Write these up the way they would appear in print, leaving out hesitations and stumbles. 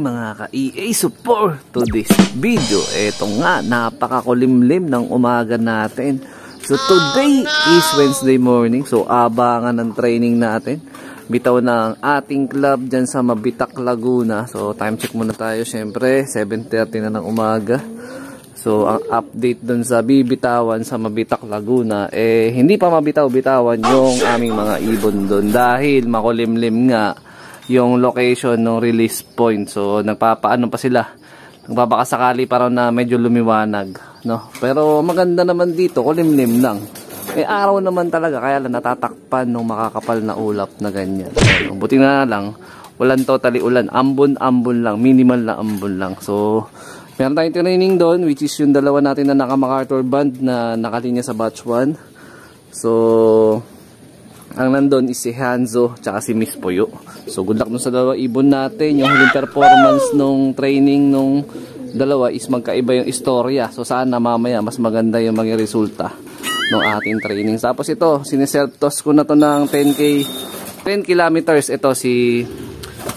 mga ka-EA support to this video. Eto nga, napakakulimlim ng umaga natin. So today is Wednesday morning. So abangan ng training natin. Bitaw na ang ating club dyan sa Mabitak, Laguna. So time check muna tayo. Siyempre 7:30 na ng umaga. So ang update dun sa bibitawan sa Mabitak, Laguna, hindi pa mabitaw-bitawan yung aming mga ibon dun dahil makulimlim nga yung location ng release point. So nagpapaano pa sila, nagpapakasakali pa raw na medyo lumiwanag, no? Pero maganda naman dito, kulimlim lang. Araw naman talaga, kaya lang natatakpan ng makakapal na ulap na ganyan. So, buti na lang walang totally ulan, ambon-ambon lang, minimal na ambon lang. So meron tayong training doon, which is yung dalawa natin na naka-MacArthur band na nakalinya sa batch 1. So ang nandun is si Hanzo tsaka si Miss Puyo. So good luck dun sa dalawa ibon natin. Yung huling performance nung training nung dalawa is magkaiba yung istorya. So sana mamaya mas maganda yung maging resulta ng ating training. Tapos ito, siniself-toss ko na to ng 10 kilometers. Ito si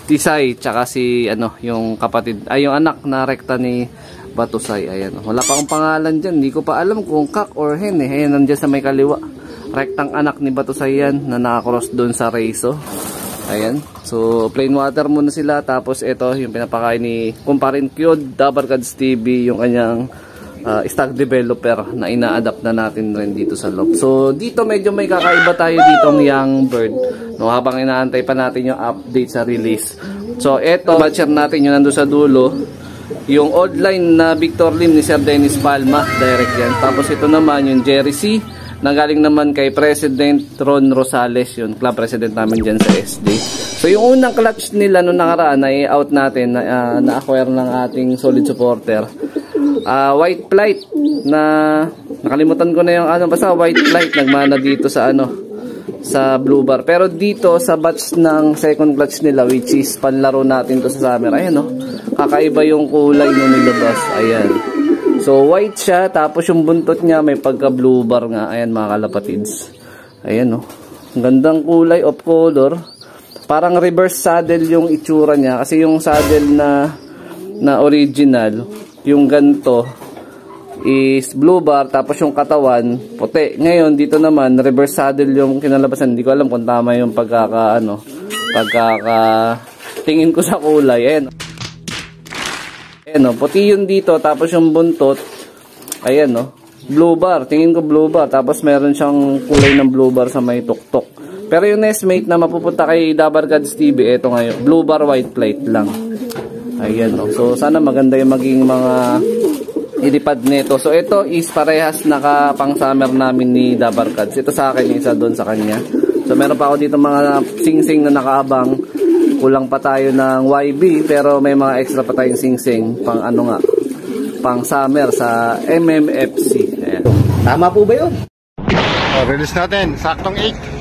Tisay tsaka si yung kapatid, yung anak na rekta ni Batusay. Ayan, wala pa akong pangalan dyan. Hindi ko pa alam kung kak or hen Ayan, nandiyan sa may kaliwa. Rektang anak ni Batusay yan na nakakross doon sa Reiso. Ayan. So plain water muna sila. Tapos ito yung pinapakain ni Kumparin Kyod, Dabarkads TV, yung kanyang stock developer na ina-adapt na natin rin dito sa loob. So dito medyo may kakaiba tayo ditong young bird, no, habang inaantay pa natin yung update sa release. So ito, batcher natin yung nando sa dulo, yung odd line na Victor Lim ni Sir Dennis Palma, direct yan. Tapos ito naman yung Jerry C, nagaling naman kay President Ron Rosales, yung club president namin dyan sa SD. So yung unang clutch nila nung nakaraan na i-out natin, na-acquire ng ating solid supporter, white flight na nakalimutan ko na yung basta white flight, nagmana dito sa sa blue bar. Pero dito sa batch ng second clutch nila, which is panlaro natin to sa summer, ayan kakaiba yung kulay nung nilabas. Ayan, so white siya, tapos yung buntot niya may pagka blue bar nga. Ayan mga kalapatids, ayan ang gandang kulay of color. Parang reverse saddle yung itsura niya, kasi yung saddle na original, yung ganto is blue bar, tapos yung katawan puti. Ngayon dito naman reverse saddle yung kinalabasan. Hindi ko alam kung tama yung tingin ko sa kulay. Ayan, puti yun dito, tapos yung buntot, ayan blue bar. Tingin ko blue bar, tapos meron siyang kulay ng blue bar sa may tuktok. Pero yung nestmate na mapupunta kay Dabarkads TV, ito ngayon blue bar white plate lang. Ayan so sana maganda yung maging mga ilipad nito. So ito is parehas nakapang summer namin ni Dabarkads. Ito sa akin, isa doon sa kanya. So meron pa ako dito mga sing-sing na nakaabang. Kulang pa tayo ng YB, pero may mga extra pa tayong sing-sing pang pang summer sa MMFC. Ayan. Tama po ba yun? Release natin, saktong 8.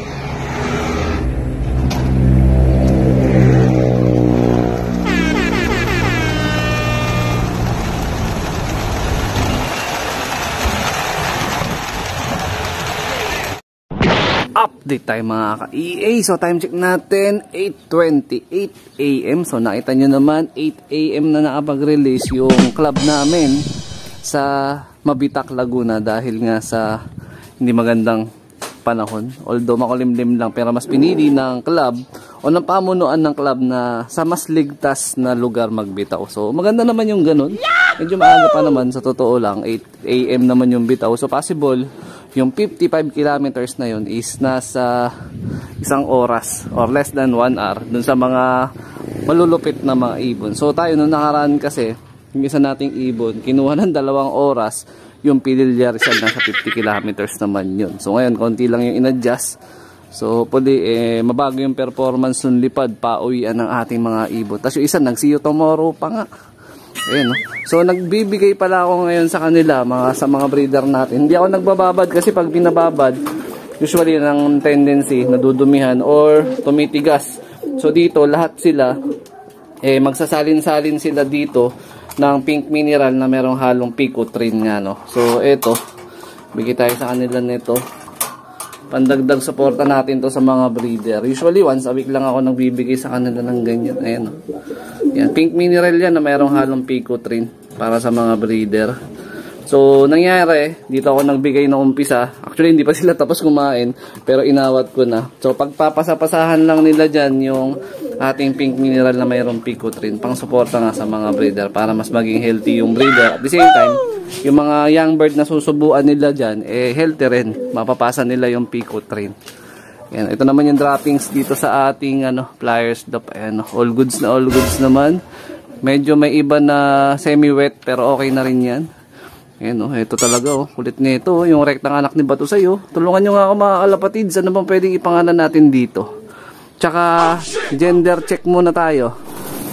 Update tayo mga ka-EA. So time check natin 8:28 AM. So nakita nyo naman 8 AM na nakapag-release yung club namin sa Mabitak, Laguna, dahil nga sa hindi magandang panahon. Although makulimlim lang, pero mas pinili ng club o ng pamunuan ng club na sa mas ligtas na lugar magbitaw. So maganda naman yung ganun. Medyo maaga pa naman, sa totoo lang 8 AM naman yung bitaw. So possible yung 55 kilometers na yun is nasa 1 oras or less than 1 hour dun sa mga malulupit na mga ibon. So tayo nung nakaraan kasi, yung isa nating ibon, kinuha ng 2 oras, yung Pililya Rizal nasa 50 kilometers naman yun. So ngayon, konti lang yung in-adjust. So hopefully, mabago yung performance ng lipad, pauwian ng ating mga ibon. Tapos yung isa, nag-see you tomorrow pa nga. Ayan, so nagbibigay pala ako ngayon sa kanila, sa mga breeder natin. Hindi ako nagbababad kasi pag binababad, usually ng tendency nadudumihan or tumitigas. So dito lahat sila magsasalin-salin sila dito ng pink mineral na merong halong picotrine nga So eto, bigay tayo sa kanila nito. Pandagdag suporta natin to sa mga breeder. Usually once a week lang ako nagbibigay sa kanila ng ganyan. Ayan, oh. Yan, pink mineral yan na mayroong halong picotrin para sa mga breeder. So, nangyari, dito ako nagbigay ng umpisa. Actually, hindi pa sila tapos kumain, pero inawat ko na. So, pagpapasapasahan lang nila dyan yung ating pink mineral na mayroong picotrin, pang suporta nga sa mga breeder para mas maging healthy yung breeder. At the same time, yung mga young bird na susubuan nila dyan, healthy rin. Mapapasa nila yung picotrin. Yan, ito naman yung droppings dito sa ating pliers dop. Ayan, all goods naman. Medyo may iba na semi-wet, pero okay na rin yan. Ayan, ito talaga, kulit nito, yung rektang anak ni Bato sa'yo. Tulungan nyo nga ako mga kalapatids, ano bang pwedeng ipangalan natin dito? Tsaka, gender check muna tayo.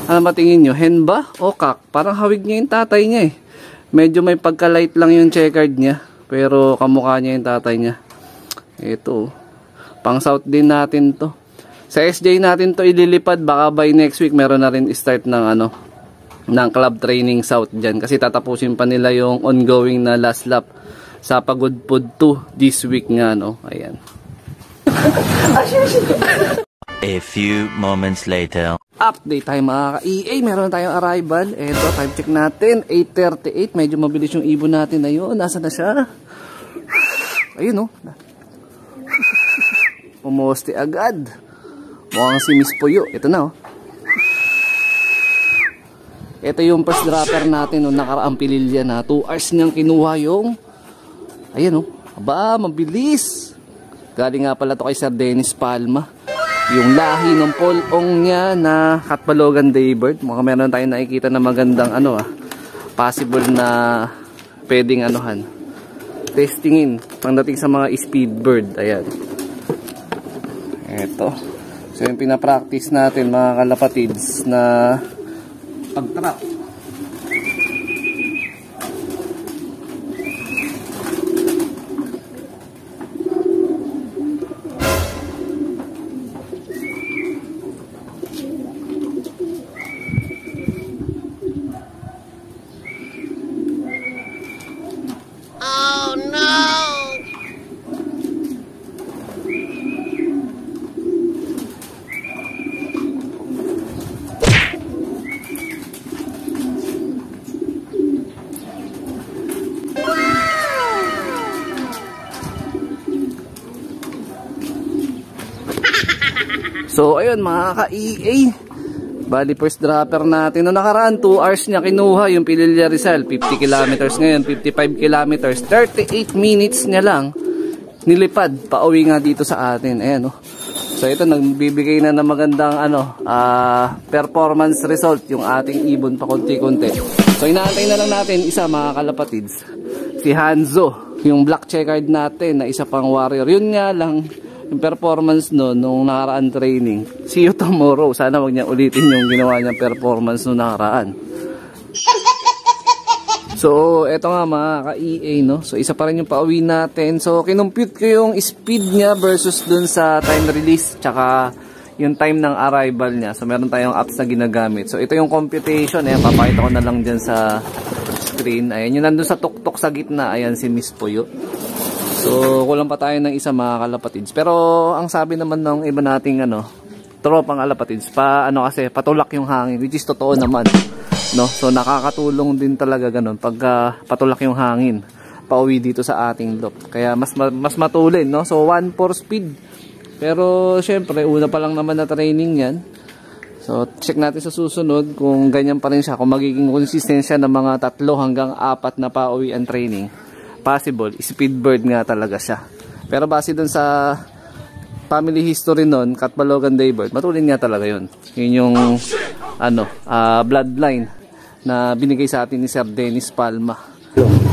Ano ba tingin nyo, hen ba o kak? Parang hawig niya yung tatay niya eh. Medyo may pagka-light lang yung checkered niya, pero kamukha niya yung tatay niya. Ito, pang south din natin to. Sa SJ natin to ililipad, baka by next week meron na rin start ng club training south dyan kasi tatapusin pa nila yung ongoing na last lap sa Pagudpud 2 this week nga, no? Ayan. A few moments later. Update tayo mga ka-EA, meron tayong arrival. Eto, time check natin 8:38, medyo mabilis yung ibon natin. Ayun, nasa na siya? Ayun, no? Pumoste agad. Mukhang si Miss Puyo. Ito na, oh. Ito yung first dropper natin nung nakaraang pililya na 2 hours niyang kinuha yung ayan, aba, mabilis. Galing nga pala to kay Sir Dennis Palma. Yung lahi ng polong niya na Katbalogan Daybird. Mukhang meron tayong nakikita na magandang possible na pwedeng testingin pagdating sa mga speed bird. Ayan. Ito. So yung pinapractice natin mga kalapatids na pag-trap. Oh no! So ayun mga ka-EA, bali first dropper natin no nakaraan 2 hours niya kinuha yung Pililla Rizal, 50 kilometers ngayon, 55 kilometers, 38 minutes niya lang nilipad pauwi nga dito sa atin. Ayan, no? So ito nagbibigay na ng magandang performance result yung ating ibon pa konti-konti. So inaantay na lang natin isa mga kalapatids, si Hanzo, yung black checkered natin na isa pang warrior. Yun nga lang yung performance nung nakaraan training. See you tomorrow. Sana wag niya ulitin yung ginawa niyang performance nung nakaraan. So, eto nga mga ka-EA, no? So, isa pa rin yung pauwi natin. So, kinumpute ko yung speed niya versus dun sa time release tsaka yung time ng arrival niya. So, meron tayong apps na ginagamit. So, ito yung computation. Ayan, papakita ko na lang dyan sa screen. Ayan, yung nandun sa tuktok sa gitna. Ayan, si Miss Puyo. So, kulang pa tayo ng isa mga kalapatids. Pero, ang sabi naman ng iba nating tropang kalapatids, kasi patulak yung hangin, which is totoo naman. No? So, nakakatulong din talaga ganun pagka patulak yung hangin pauwi dito sa ating loop. Kaya, mas matulin, no? So, 1-4 speed. Pero, syempre, una pa lang naman na training yan. So, check natin sa susunod kung ganyan pa rin siya. Kung magiging konsistensya ng mga 3 hanggang 4 na pauwi ang training. Possible, speed bird nga talaga siya. Pero base dun sa family history nun, Katbalogan Daybird, matulin nga talaga yun. Yun yung bloodline na binigay sa atin ni Sir Dennis Palma.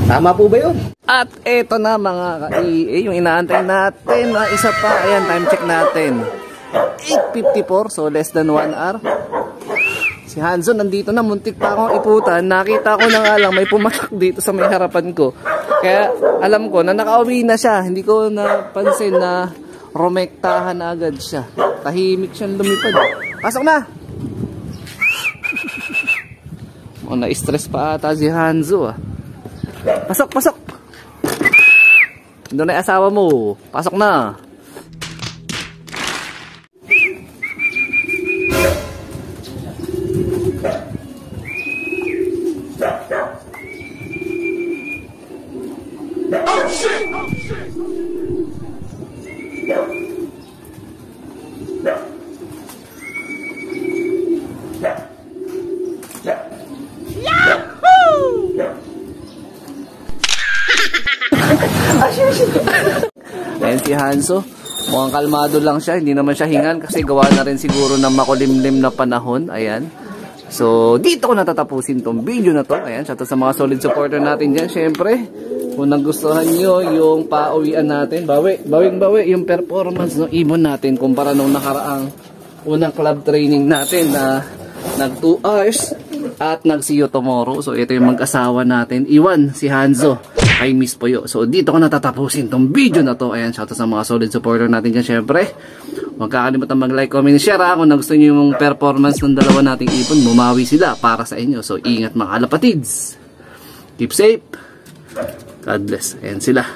Tama po ba yun? At eto na mga ka-EA, yung inaantay natin na isa pa. Ayan, time check natin 8:54, so less than 1 hour. Si Hanzo nandito na, muntik pa akong iputan. Nakita ko na nga lang may pumatak dito sa may harapan ko. Kaya alam ko na nakauwi na siya. Hindi ko napansin na rumektahan na agad siya. Tahimik siyang lumipad. Pasok na! Na-stress pa ata si Hanzo. Pasok, pasok! Doon na yung asawa mo. Pasok na! Ayan si Hanzo. Mukhang kalmado lang siya. Hindi naman siya hingal kasi gawa na rin siguro ng makulimlim na panahon. Ayan. So, dito ko natatapusin tong video na to. Ayan. Shout out sa mga solid supporter natin dyan. Siyempre, kung nagustuhan nyo yung pauwian natin, bawi yung performance ng ibon natin kumpara nung nakaraang unang club training natin na nag 2 hours at nag see you tomorrow. So, ito yung mag-asawa natin. Iwan, si Hanzo. I miss po yun. So, dito ko natatapusin tong video na to. Ayan, shoutout sa mga solid supporter natin dyan. Siyempre, huwag kakalimutan mag-like, comment, share ha. Kung nagustuhan nyo yung performance ng dalawa nating ipon, bumawi sila para sa inyo. So, ingat mga kalapatids. Keep safe. God bless. Ayan sila.